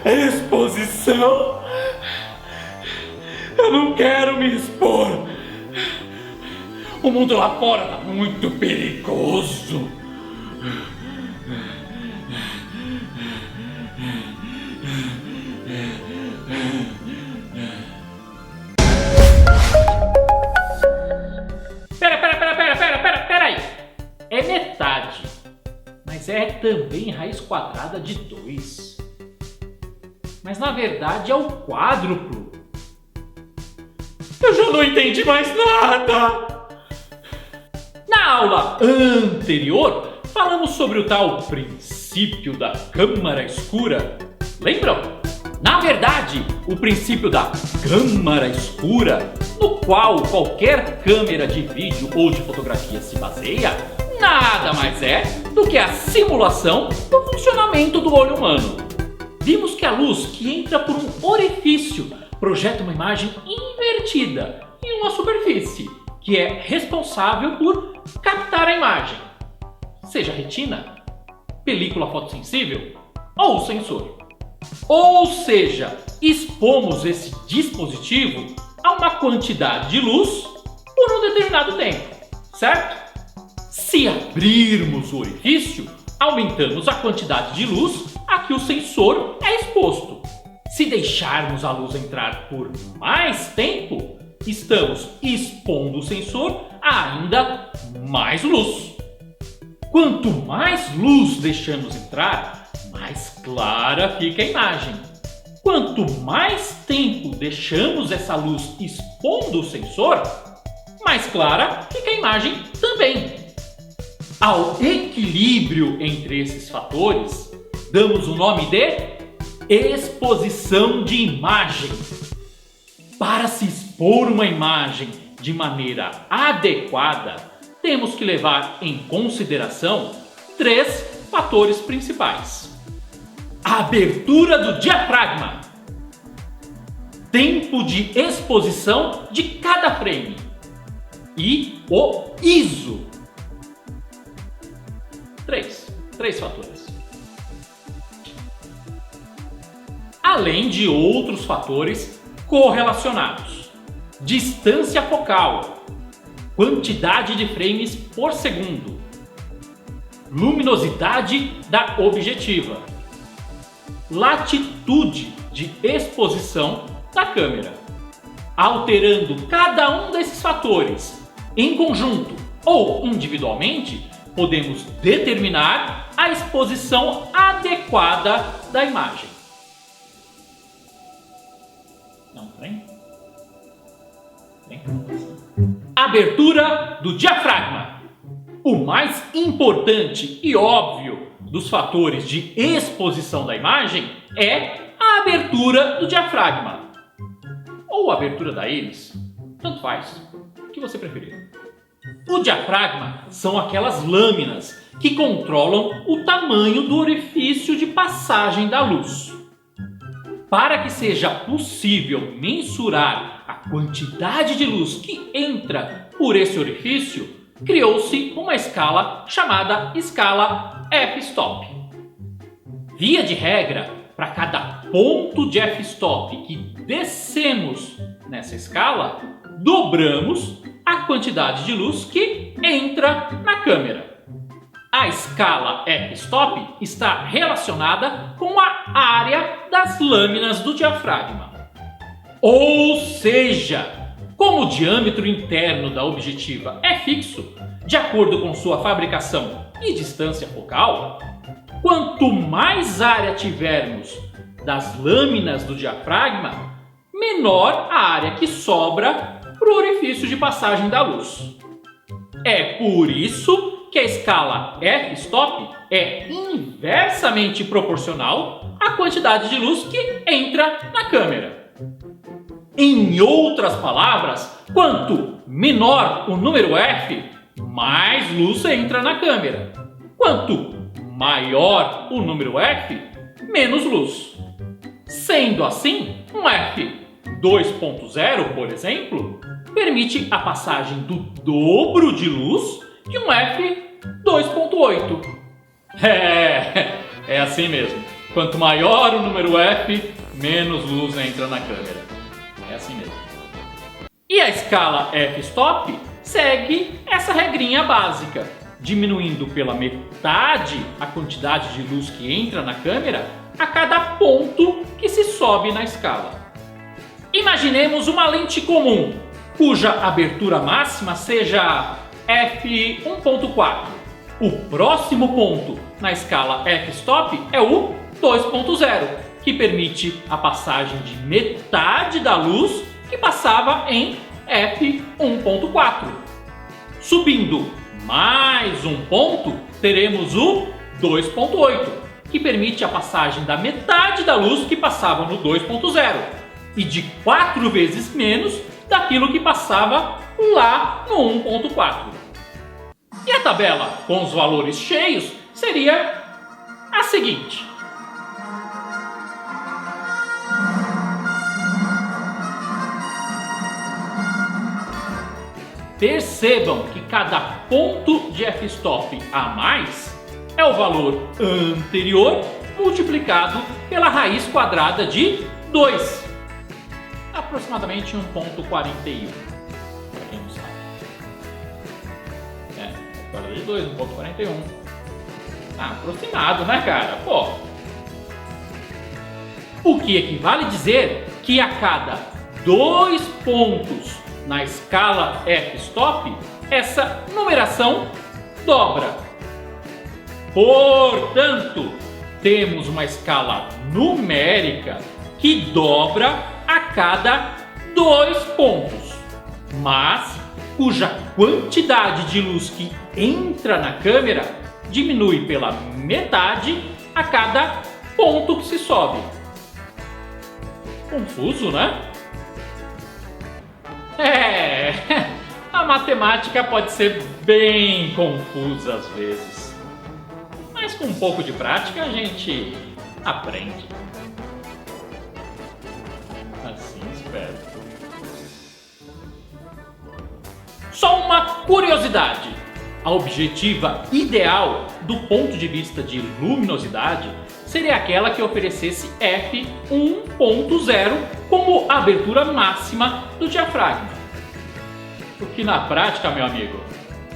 Exposição? Eu não quero me expor. O mundo lá fora tá muito perigoso. Pera aí. É metade. Mas é também raiz quadrada de 2. Mas na verdade é o quádruplo. Eu já não entendi mais nada. Na aula anterior, falamos sobre o tal princípio da câmara escura. Lembram? Na verdade, o princípio da câmara escura, no qual qualquer câmera de vídeo ou de fotografia se baseia, nada mais é do que a simulação do funcionamento do olho humano. Vimos que a luz que entra por um orifício projeta uma imagem invertida em uma superfície, que é responsável por captar a imagem, seja a retina, película fotossensível ou sensor. Ou seja, expomos esse dispositivo a uma quantidade de luz por um determinado tempo, certo? Se abrirmos o orifício, aumentamos a quantidade de luz a que o sensor é exposto. Se deixarmos a luz entrar por mais tempo, estamos expondo o sensor a ainda mais luz. Quanto mais luz deixamos entrar, mais clara fica a imagem. Quanto mais tempo deixamos essa luz expondo o sensor, mais clara fica a imagem também. Ao equilíbrio entre esses fatores, damos o nome de exposição de imagem. Para se expor uma imagem de maneira adequada, temos que levar em consideração 3 fatores principais: a abertura do diafragma, tempo de exposição de cada frame e o ISO. 3 fatores. Além de outros fatores correlacionados: distância focal, quantidade de frames por segundo, luminosidade da objetiva, latitude de exposição da câmera. Alterando cada um desses fatores em conjunto ou individualmente, podemos determinar a exposição adequada da imagem. Não vem? Abertura do diafragma. O mais importante e óbvio dos fatores de exposição da imagem é a abertura do diafragma. Ou a abertura da íris, tanto faz, o que você preferir. O diafragma são aquelas lâminas que controlam o tamanho do orifício de passagem da luz. Para que seja possível mensurar a quantidade de luz que entra por esse orifício, criou-se uma escala chamada escala f-stop. Via de regra, para cada ponto de f-stop que descemos nessa escala, dobramos a quantidade de luz que entra na câmera. A escala f-stop está relacionada com a área das lâminas do diafragma. Ou seja, como o diâmetro interno da objetiva é fixo, de acordo com sua fabricação e distância focal, quanto mais área tivermos das lâminas do diafragma, menor a área que sobra para o orifício de passagem da luz. É por isso que a escala f-stop é inversamente proporcional à quantidade de luz que entra na câmera. Em outras palavras, quanto menor o número f, mais luz entra na câmera. Quanto maior o número f, menos luz. Sendo assim, um f 2.0, por exemplo, permite a passagem do dobro de luz de um f2.8. É assim mesmo. Quanto maior o número f, menos luz entra na câmera. É assim mesmo. E a escala f-stop segue essa regrinha básica, diminuindo pela metade a quantidade de luz que entra na câmera a cada ponto que se sobe na escala. Imaginemos uma lente comum, cuja abertura máxima seja f1.4. O próximo ponto na escala f-stop é o 2.0, que permite a passagem de metade da luz que passava em f1.4. Subindo mais um ponto, teremos o 2.8, que permite a passagem da metade da luz que passava no 2.0 e de 4 vezes menos daquilo que passava lá no 1.4. E a tabela com os valores cheios seria a seguinte. Percebam que cada ponto de f-stop a mais é o valor anterior multiplicado pela raiz quadrada de 2. Aproximadamente 1.41, para quem não sabe. Quadrada de 2, 1.41. Aproximado, né, cara? Pô. O que equivale a dizer que a cada 2 pontos na escala f-stop, essa numeração dobra. Portanto, temos uma escala numérica que dobra a cada 2 pontos, mas cuja quantidade de luz que entra na câmera diminui pela metade a cada ponto que se sobe. Confuso, né? A matemática pode ser bem confusa às vezes, mas com um pouco de prática a gente aprende. Assim espero. Só uma curiosidade: a objetiva ideal do ponto de vista de luminosidade seria aquela que oferecesse f1.0 como abertura máxima do diafragma. O que na prática, meu amigo,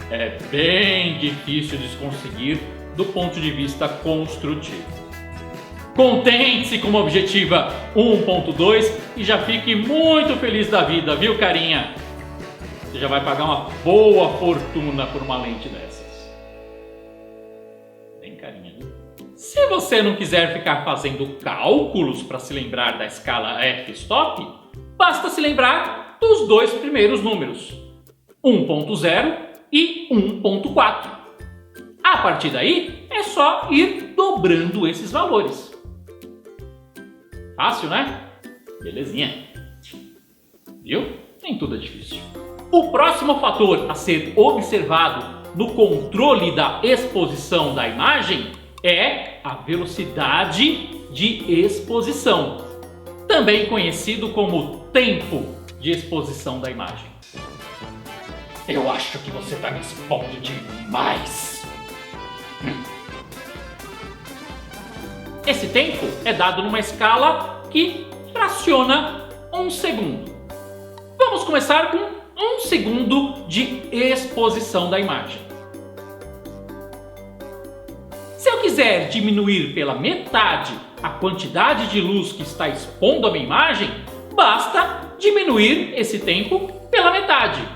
é bem difícil de se conseguir do ponto de vista construtivo. Contente-se com uma objetiva 1.2 e já fique muito feliz da vida, viu, carinha? Você já vai pagar uma boa fortuna por uma lente dessas. Bem carinha, viu? Se você não quiser ficar fazendo cálculos para se lembrar da escala f-stop, basta se lembrar dos 2 primeiros números, 1.0 e 1.4. A partir daí, é só ir dobrando esses valores. Fácil, né? Belezinha. Viu? Nem tudo é difícil. O próximo fator a ser observado no controle da exposição da imagem é a velocidade de exposição, também conhecido como tempo de exposição da imagem. Eu acho que você está me expondo demais. Esse tempo é dado numa escala que fraciona 1 segundo. Vamos começar com 1 segundo de exposição da imagem. Se eu quiser diminuir pela metade a quantidade de luz que está expondo a minha imagem, basta diminuir esse tempo pela metade.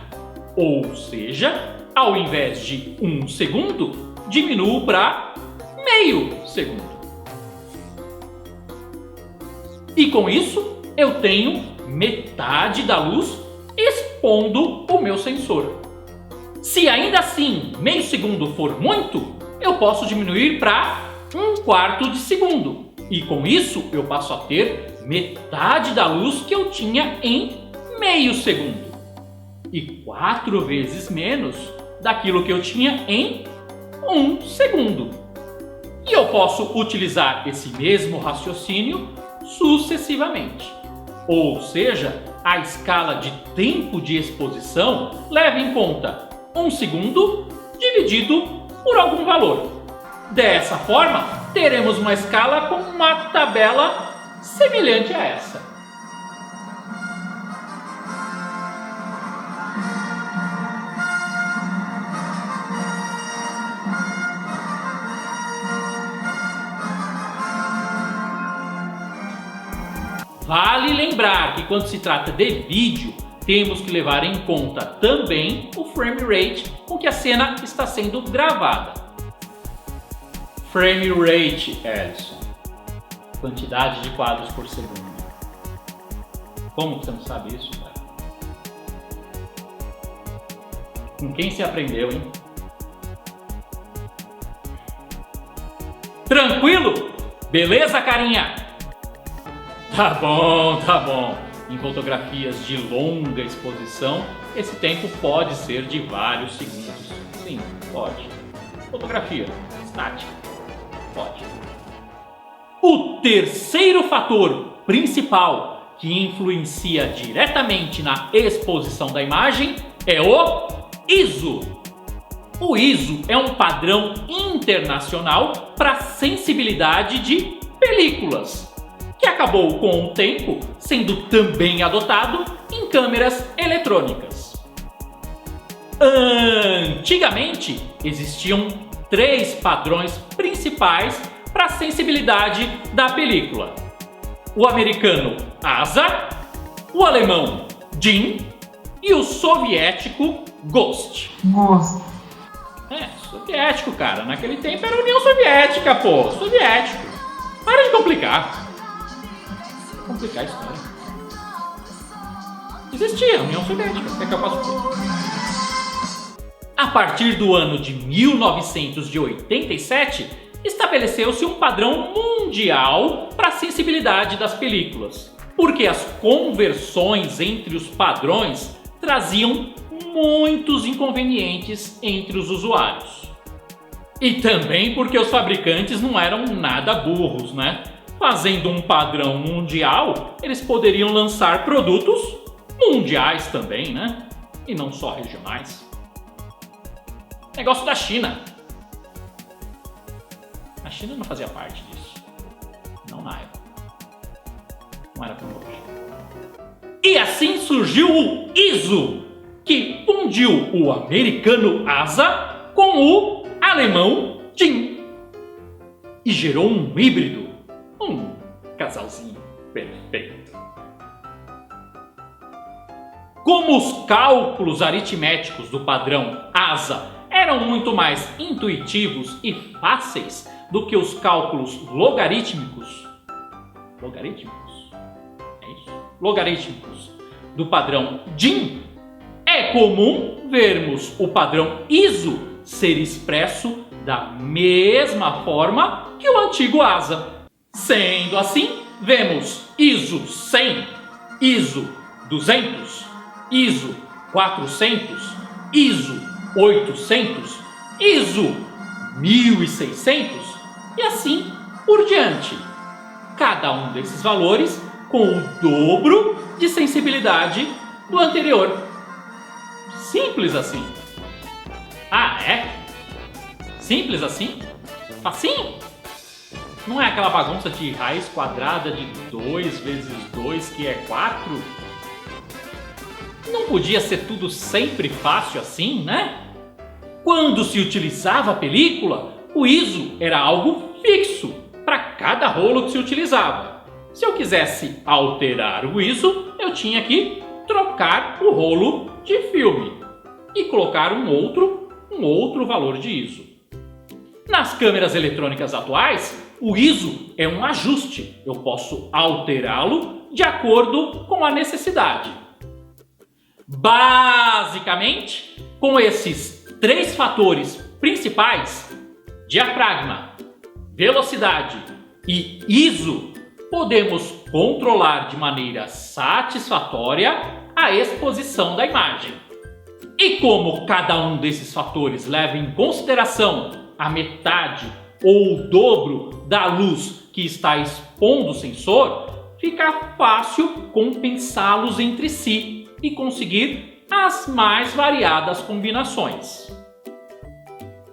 Ou seja, ao invés de 1 segundo, diminuo para meio segundo. E com isso, eu tenho metade da luz expondo o meu sensor. Se ainda assim meio segundo for muito, eu posso diminuir para 1/4 de segundo. E com isso, eu passo a ter metade da luz que eu tinha em meio segundo. E 4 vezes menos daquilo que eu tinha em 1 segundo. E eu posso utilizar esse mesmo raciocínio sucessivamente. Ou seja, a escala de tempo de exposição leva em conta 1 segundo dividido por algum valor. Dessa forma, teremos uma escala com uma tabela semelhante a essa. Vale lembrar que quando se trata de vídeo, temos que levar em conta também o frame rate com que a cena está sendo gravada. Frame rate, Ellison. Quantidade de quadros por segundo. Como você não sabe isso, cara? Com quem se aprendeu, hein? Tranquilo? Beleza, carinha? Tá bom, tá bom. Em fotografias de longa exposição, esse tempo pode ser de vários segundos. Sim, pode. Fotografia estática, pode. O terceiro fator principal que influencia diretamente na exposição da imagem é o ISO. O ISO é um padrão internacional para sensibilidade de películas, que acabou com o tempo sendo também adotado em câmeras eletrônicas. Antigamente, existiam 3 padrões principais para a sensibilidade da película: o americano ASA, o alemão DIN e o soviético GOST. Nossa. Soviético, cara. Naquele tempo era a União Soviética, pô. Soviético. Para de complicar. Complicar a história. Existia a União Soviética, é capaz de... A partir do ano de 1987, estabeleceu-se um padrão mundial para a sensibilidade das películas, porque as conversões entre os padrões traziam muitos inconvenientes entre os usuários. E também porque os fabricantes não eram nada burros, né? Fazendo um padrão mundial, eles poderiam lançar produtos mundiais também, né? E não só regionais. Negócio da China. A China não fazia parte disso. Não na época. Não era como hoje. E assim surgiu o ISO, que fundiu o americano ASA com o alemão DIN. E gerou um híbrido. Um casalzinho perfeito. Como os cálculos aritméticos do padrão ASA eram muito mais intuitivos e fáceis do que os cálculos logarítmicos. Logarítmicos? É isso? Logarítmicos do padrão DIN, é comum vermos o padrão ISO ser expresso da mesma forma que o antigo ASA. Sendo assim, vemos ISO 100, ISO 200, ISO 400, ISO 800, ISO 1600 e assim por diante. Cada um desses valores com o dobro de sensibilidade do anterior. Simples assim. Ah, é? Simples assim? Facinho? Não é aquela bagunça de raiz quadrada de 2 vezes 2 que é 4? Não podia ser tudo sempre fácil assim, né? Quando se utilizava a película, o ISO era algo fixo para cada rolo que se utilizava. Se eu quisesse alterar o ISO, eu tinha que trocar o rolo de filme e colocar um outro valor de ISO. Nas câmeras eletrônicas atuais, o ISO é um ajuste. Eu posso alterá-lo de acordo com a necessidade. Basicamente, com esses 3 fatores principais, diafragma, velocidade e ISO, podemos controlar de maneira satisfatória a exposição da imagem. E como cada um desses fatores leva em consideração a metade ou o dobro da luz que está expondo o sensor, fica fácil compensá-los entre si e conseguir as mais variadas combinações.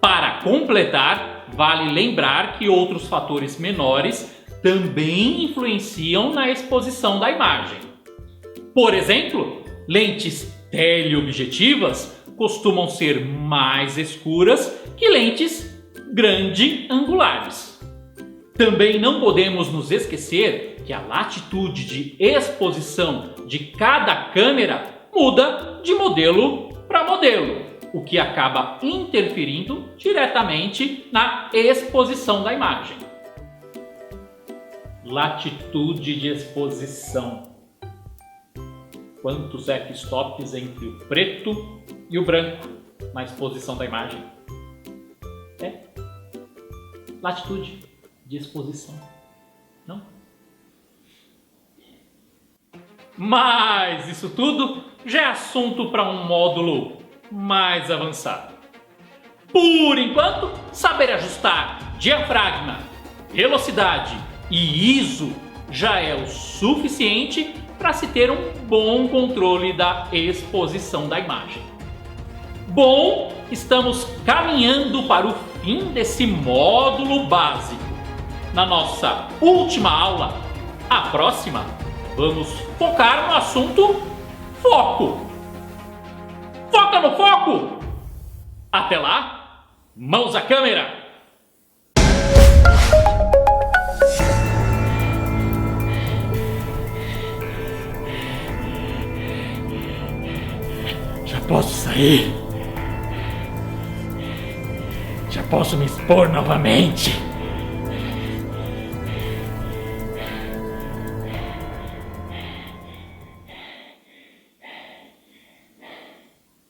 Para completar, vale lembrar que outros fatores menores também influenciam na exposição da imagem. Por exemplo, lentes teleobjetivas costumam ser mais escuras que lentes grande-angulares. Também não podemos nos esquecer que a latitude de exposição de cada câmera muda de modelo para modelo, o que acaba interferindo diretamente na exposição da imagem. Latitude de exposição. Quantos f-stops entre o preto e o branco na exposição da imagem? Latitude de exposição. Não? Mas isso tudo já é assunto para um módulo mais avançado. Por enquanto, saber ajustar diafragma, velocidade e ISO já é o suficiente para se ter um bom controle da exposição da imagem. Bom, estamos caminhando para o fim desse módulo básico. Na nossa última aula, a próxima, vamos focar no assunto foco. Foca no foco! Até lá, mãos à câmera! Já posso sair? Já posso me expor novamente?